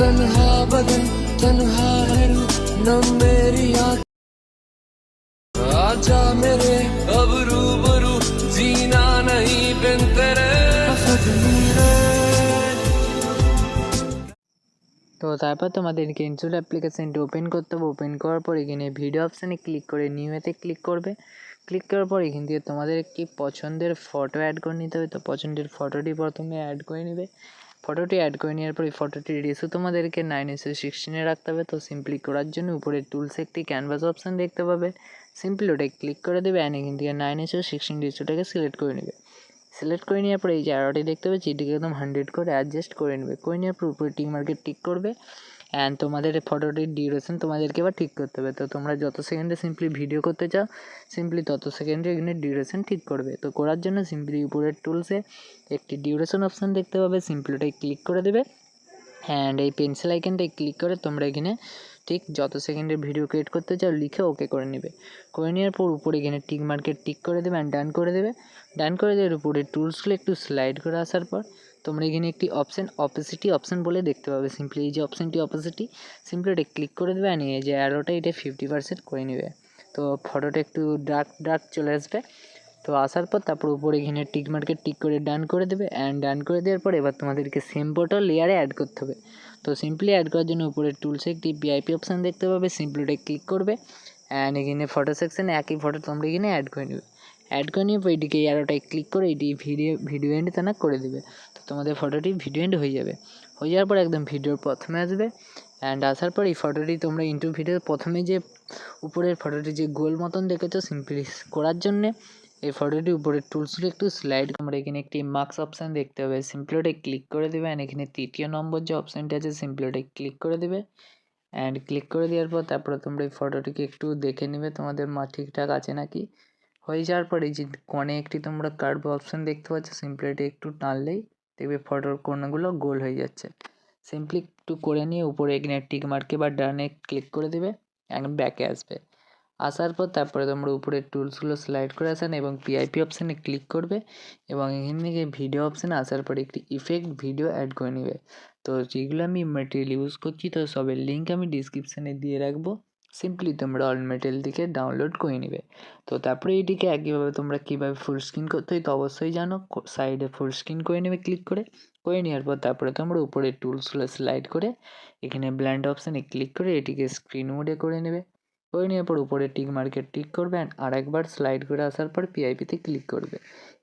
तन्हा बदन तन्हा है न मेरी आँख आजा मेरे अब रूबरू जीना नहीं बिन तेरे তো তারপর তোমাদেরকে ইনস্টল অ্যাপ্লিকেশনটি ওপেন করতে হবে। ওপেন করার পর এখানে ভিডিও অপশানে ক্লিক করে নিউতে ক্লিক করবে। ক্লিক করার পর এখান থেকে তোমাদের একটি পছন্দের ফটো অ্যাড করে নিতে হবে। তো পছন্দের ফটোটি প্রথমে অ্যাড করে নেবে। ফটোটি অ্যাড করে নেওয়ার পর এই ফটোটির রেশিও তোমাদেরকে 9:16 রাখতে হবে। তো সিম্পলি করার জন্য উপরে টুলসে একটি ক্যানভাস অপশান দেখতে পাবে, সিম্পলি ওটাই ক্লিক করে দেবে অ্যান্ড এখান থেকে 9:16 রেশিওটাকে সিলেক্ট করে নেবে। সিলেক্ট করে নেওয়ার পরে এই যে অ্যারোটি দেখতে পাচ্ছি এটিকে একদম 100 করে অ্যাডজাস্ট করে নেবে। করে নেওয়ার পর উপরে টিক মার্কে টিক করবে অ্যান্ড তোমাদের ফটোটির ডিউরেশন তোমাদেরকে এবার ঠিক করতে হবে। তো তোমরা যত সেকেন্ডে সিম্পলি ভিডিও করতে চাও সিম্পলি তত সেকেন্ডে এখানে ডিউরেশন ঠিক করবে। তো করার জন্য সিম্পলি উপরের টুলসে একটি ডিউরেশন অপশান দেখতে পাবে, সিম্পলি ওটাই ক্লিক করে দেবে অ্যান্ড এই পেন্সিল আইকনটাই ক্লিক করে তোমরা এখানে ঠিক যত সেকেন্ডের ভিডিও ক্রিয়েট করতে চাও লিখে ওকে করে নেবে। করে নেওয়ার পর উপরে এখানে টিক মার্কে টিক করে দেবে অ্যান্ড ডান করে দেবে। ডান করে দেওয়ার উপরে টুলসগুলো একটু স্লাইড করে আসার পর তোমরা এখানে একটি অপশান অপোসিটি অপশান বলে দেখতে পাবে, সিম্পলি এই যে অপশানটি অপোসিটি সিম্পলি এটা ক্লিক করে দেবে অ্যান্ড এই যে অ্যারোটা এটা 50% করে নেবে। তো ফটোটা একটু ডার্ক চলে আসবে। তো আসার পর তারপর উপরে এখানে টিক মার্কে টিক করে ডান করে দেবে অ্যান্ড ডান করে দেওয়ার পর এবার তোমাদেরকে সেম ফটো লেয়ারে অ্যাড করতে হবে। তো সিম্পলি অ্যাড করার জন্য উপরে টুলসে একটি ভিআইপি অপশান দেখতে পাবে, সিম্পলি ওটা ক্লিক করবে অ্যান্ড এখানে ফটো সেকশানে একই ফটো তোমরা এখানে অ্যাড করে নেবে। অ্যাড করে নিয়ে এটিকে অ্যারোটায় ক্লিক করে এটি ভিডিও এন্ড তানা করে দেবে। তো তোমাদের ফটোটি ভিডিও এন্ড হয়ে যাবে। হয়ে যাওয়ার পর একদম ভিডিওর প্রথমে আসবে অ্যান্ড আসার পর এই ফটোটি তোমরা ইন্টু ভিডিওর প্রথমে যে উপরের ফটোটি যে গোল মতন দেখেছো সিম্পলি করার জন্যে এই ফটোটির উপরে টুলসগুলো একটু স্লাইড আমরা এখানে একটি মার্কস অপশান দেখতে হবে, সিম্পলি ওটাই ক্লিক করে দেবে অ্যান্ড এখানে তৃতীয় নম্বর যে অপশানটি আছে সিম্পলি ওটাই ক্লিক করে দেবে অ্যান্ড ক্লিক করে দেওয়ার পর তারপরে তোমরা এই ফটোটিকে একটু দেখে নেবে তোমাদের ঠিকঠাক আছে নাকি। হয়ে যাওয়ার পর এই যে কোণে একটি তোমরা কার্ভ অপশান দেখতে পাচ্ছ, সিম্পলি এটা একটু টানলেই দেখবে ফটোর কোণগুলো গোল হয়ে যাচ্ছে। সিম্পলি একটু করে নিয়ে উপরে এখানে টিক মার্কে বা ডানে ক্লিক করে দেবে অ্যান্ড ব্যাকে আসবে। আসার পর তারপরে তোমরা উপরে টুলসগুলো স্লাইড করে আসেন এবং পিআইপি অপশানে ক্লিক করবে এবং এখান থেকে ভিডিও অপশানে আসার পরে একটি ইফেক্ট ভিডিও অ্যাড করে নেবে। তো যেগুলো আমি ম্যাটেরিয়াল ইউজ করছি তো সবের লিঙ্ক আমি ডিসক্রিপশানে দিয়ে রাখবো, সিম্পলি তোমরা অল ম্যাটেরিয়াল থেকে ডাউনলোড করে নেবে। তো তারপরে এইটিকে একইভাবে তোমরা কীভাবে ফুল স্ক্রিন করতে হয় তো অবশ্যই জানো, সাইডে ফুল স্ক্রিন করে নেবে ক্লিক করে নেওয়ার পর তারপরে তোমরা উপরে টুলসগুলো স্লাইড করে এখানে ব্ল্যান্ড অপশানে ক্লিক করে এটিকে স্ক্রিন মোডে করে নেবে। করে নেওয়ার পর উপরে টিক মার্কে টিক করবে অ্যান্ড আরেকবার স্লাইড করে আসার পর পিআইপিতে ক্লিক করবে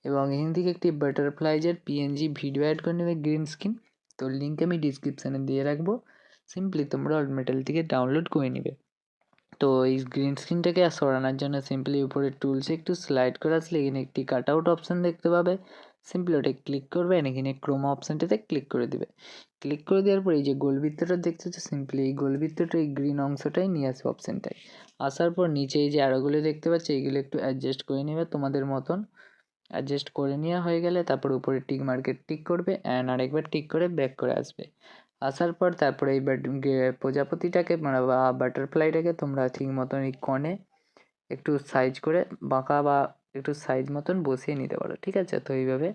এবং এখান থেকে একটি বাটারফ্লাইজের পিএনজি ভিডিও অ্যাড করে নেবে গ্রিন স্ক্রিন। তো লিঙ্ক আমি ডিসক্রিপশানে দিয়ে রাখবো, সিম্পলি তোমরা অল মেটাল থেকে ডাউনলোড করে নেবে। তো এই গ্রিন স্ক্রিনটাকে সরানোর জন্য সিম্পলি উপরে টুলসে একটু স্লাইড করে আসলে এখানে একটি কাট আউট অপশান দেখতে পাবে, সিম্পলি ওটা ক্লিক করবে অ্যান্ড এখানে ক্রোমা অপশানটাতে ক্লিক করে দেবে। ক্লিক করে দেওয়ার পর এই যে গোলবৃত্তটা দেখতে হচ্ছে সিম্পলি এই গোলবৃত্তটা এই গ্রিন অংশটাই নিয়ে আসবে অপশানটায়। আসার পর নিচে এই যে অ্যারোগুলো দেখতে পাচ্ছি এইগুলো একটু অ্যাডজাস্ট করে নেবে তোমাদের মতন। অ্যাডজাস্ট করে নেওয়া হয়ে গেলে তারপর উপরে টিক মার্কে টিক করবে অ্যান্ড আরেকবার টিক করে ব্যাক করে আসবে। আসার পর তারপরে এই প্রজাপতিটাকে বা বাটারফ্লাইটাকে তোমরা ঠিক মতন এই কর্নে একটু সাইজ করে বাঁকা বা একটু সাইজ মতন বসিয়ে নিতে পারো, ঠিক আছে। তো এইভাবে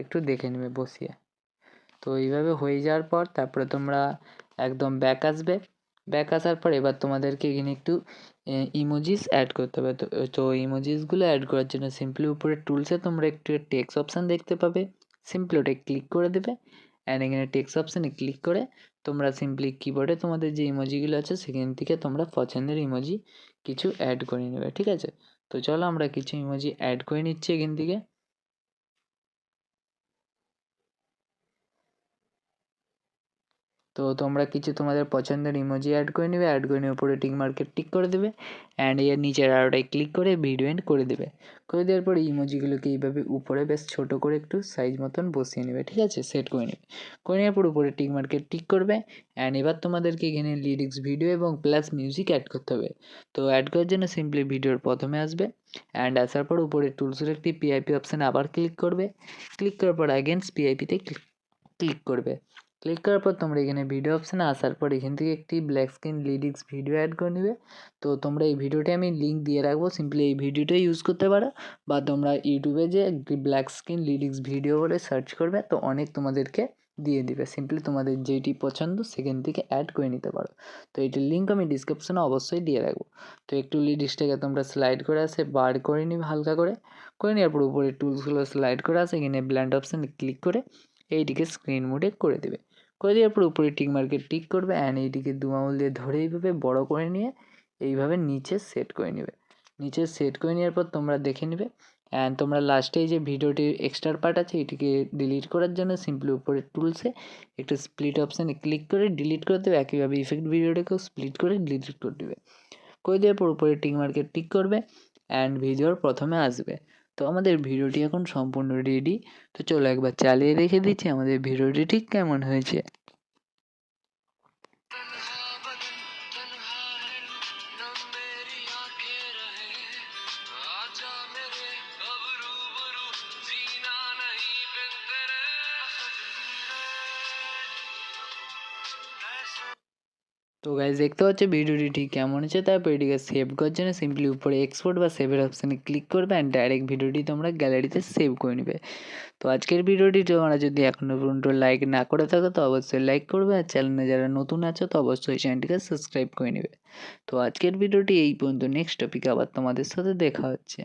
একটু দেখে নেবে বসিয়ে। তো এইভাবে হয়ে যাওয়ার পর তারপরে তোমরা একদম ব্যাক আসবে। ব্যাক আসার পর এবার তোমাদেরকে এখানে একটু ইমোজিস অ্যাড করতে হবে। তো ইমোজিসগুলো অ্যাড করার জন্য সিম্পলি উপরে টুলসে তোমরা একটু টেক্সট অপশান দেখতে পাবে, সিম্পলি ওটা ক্লিক করে দেবে অ্যান্ড এখানে টেক্সট অপশানে ক্লিক করে তোমরা সিম্পলি কিবোর্ডে তোমাদের যে ইমোজিগুলো আছে সেখান থেকে তোমরা পছন্দের ইমোজি কিছু অ্যাড করে নেবে, ঠিক আছে। তো চলো আমরা কিছু ইমোজি অ্যাড করে নিচ্ছি এখান থেকে। তো তোমরা কিছু তোমাদের পছন্দের ইমোজি অ্যাড করে নেবে, অ্যাড করে নিয়ে উপরে টিক মার্কে টিক করে দেবে অ্যান্ড এর নিচের আরোটায় ক্লিক করে ভিডিও এন্ড করে দেবে। করে দেওয়ার পরে ইমোজিগুলোকে এইভাবে উপরে বেশ ছোটো করে একটু সাইজ মতন বসিয়ে নেবে, ঠিক আছে, সেট করে নেবে। করে নেওয়ার পর উপরে টিক মার্কে টিক করবে অ্যান্ড এবার তোমাদেরকে এখানে লিরিক্স ভিডিও এবং প্লাস মিউজিক অ্যাড করতে হবে। তো অ্যাড করার জন্য সিম্পলি ভিডিওর প্রথমে আসবে অ্যান্ড আসার পর উপরে টুলসের একটি পিআইপি অপশানে আবার ক্লিক করবে। ক্লিক করার পর অ্যাগেন্স পিআইপিতে ক্লিক করবে। ক্লিক করার পর তোমরা এখানে ভিডিও অপশানে আসার পর এখান থেকে একটি black screen lyrics video add করে নেবে। তো তোমরা এই ভিডিওটি আমি লিঙ্ক দিয়ে রাখবো, সিম্পলি এই ভিডিওটা ইউজ করতে পারো বা তোমরা ইউটিউবে যে ব্ল্যাক স্ক্রিন লিরিক্স ভিডিও বলে সার্চ করবে তো অনেক তোমাদেরকে দিয়ে দিবে। সিম্পলি তোমাদের যেইটি পছন্দ সেখান থেকে অ্যাড করে নিতে পারো। তো এটির লিঙ্ক আমি ডিসক্রিপশনে অবশ্যই দিয়ে রাখবো। তো একটু লিরিক্সটাকে তোমরা স্লাইড করে আসে বার করে নিবে হালকা করে নেওয়ার পর উপরে টুলসগুলো স্লাইড করে আসে, এখানে ব্ল্যান্ড অপশানে ক্লিক করে এইটিকে স্ক্রিন মোডে করে দেবে। করে দেওয়ার পর উপরে টিক মার্কে টিক করবে অ্যান্ড এইটিকে 2 আঙুল দিয়ে ধরে এইভাবে বড় করে নিয়ে এইভাবে নিচে সেট করে নেবে। নিচে সেট করে নেওয়ার পর তোমরা দেখে নেবে অ্যান্ড তোমরা লাস্টে এই যে ভিডিওটির এক্সট্রা পার্ট আছে এটিকে ডিলিট করার জন্য সিম্পলি উপরে টুলসে একটু স্প্লিট অপশানে ক্লিক করে ডিলিট করে দেবে। একইভাবে ইফেক্ট ভিডিওটাকেও স্প্লিট করে ডিলিট করে দেবে। করে দেওয়ার পর উপরে টিক মার্কে টিক করবে অ্যান্ড ভিডিওর প্রথমে আসবে। তো আমাদের ভিডিওটি এখন সম্পূর্ণ রেডি। তো চলো একবার চালিয়ে রেখে দিচ্ছি আমাদের ভিডিওটি ঠিক কেমন হয়েছে। তো গাইজ দেখতে পাচ্ছ ভিডিওটি ঠিক কেমন হচ্ছে। তারপর এটিকে সেভ করার জন্য সিম্পলি উপরে এক্সপোর্ট বা সেভের অপশানে ক্লিক করবে অ্যান্ড ডাইরেক্ট ভিডিওটি তোমরা গ্যালারিতে সেভ করে নেবে। তো আজকের ভিডিওটি তোমরা যদি এখনও পর্যন্ত লাইক না করে থাকো তো অবশ্যই লাইক করবে, আর চ্যানেলে যারা নতুন আছো তো অবশ্যই চ্যানেলটিকে সাবস্ক্রাইব করে নেবে। তো আজকের ভিডিওটি এই পর্যন্ত, নেক্সট টপিকে আবার তোমাদের সাথে দেখা হচ্ছে।